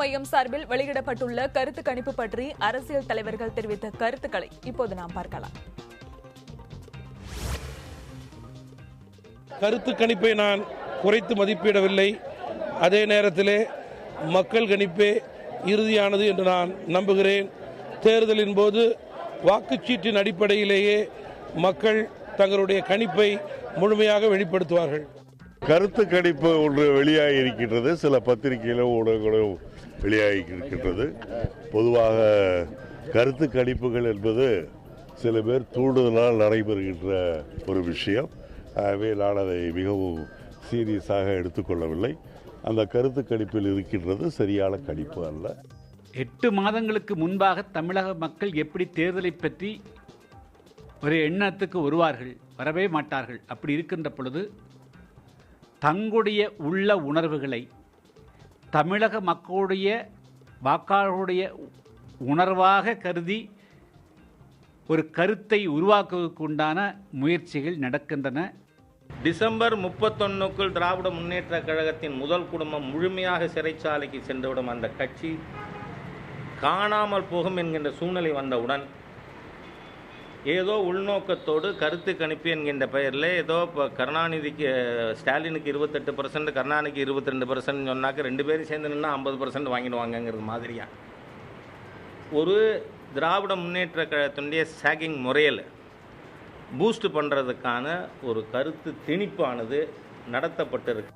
மையம் சார்பில் வெளியிடப்பட்டுள்ள கருத்து கணிப்பு பற்றி அரசியல் தலைவர்கள் தெரிவித்த கருத்துக்களை இப்போது நாம் பார்க்கலாம். கருத்து கணிப்பை நான் குறைத்து மதிப்பிடவில்லை. அதே நேரத்திலே மக்கள் கணிப்பே இறுதியானது என்று நான் நம்புகிறேன். தேர்தலின் போது வாக்குச்சீட்டின் அடிப்படையிலேயே மக்கள் தங்களுடைய கணிப்பை முழுமையாக வெளிப்படுத்துவார்கள். கருத்து கணிப்பு ஒன்று வெளியாகி இருக்கின்றது. சில பத்திரிகைகளும் ஊடகங்களும் வெளியாகி இருக்கின்றது. பொதுவாக கருத்து கணிப்புகள் என்பது சில பேர் தூண்டுதலால் நடைபெறுகின்ற ஒரு விஷயம். ஆகவே நான் அதை மிகவும் சீரியஸாக எடுத்துக்கொள்ளவில்லை. அந்த கருத்து கணிப்பில் இருக்கின்றது சரியான கணிப்பு அல்ல. 8 மாதங்களுக்கு முன்பாக தமிழக மக்கள் எப்படி தேர்தலை பற்றி ஒரு எண்ணத்துக்கு வருவார்கள், வரவே மாட்டார்கள். அப்படி இருக்கின்ற பொழுது தங்களுடைய உள்ள உணர்வுகளை தமிழக மக்களுடைய வாக்காளருடைய உணர்வாக கருதி ஒரு கருத்தை உருவாக்குவதற்கு உண்டான முயற்சிகள் நடக்கின்றன. டிசம்பர் 31க்குள் திராவிட முன்னேற்ற கழகத்தின் முதல் குடும்பம் முழுமையாக சிறைச்சாலைக்கு சென்றுவிடும். அந்த கட்சி காணாமல் போகும் என்கின்ற சூழ்நிலை வந்தவுடன் ஏதோ உள்நோக்கத்தோடு கருத்து கணிப்பு என்கின்ற பெயரில் ஏதோ இப்போ கருணாநிதிக்கு ஸ்டாலினுக்கு 28%, கருணாநிதிக்கு 22% சொன்னாக்க 2 பேரும் சேர்ந்து நின்னா 50% வாங்கிடுவாங்கங்கிறது மாதிரியா ஒரு திராவிட முன்னேற்ற கழகத்தினுடைய சாகிங் முறையில் பூஸ்ட் பண்ணுறதுக்கான ஒரு கருத்து திணிப்பானது நடத்தப்பட்டிருக்கு.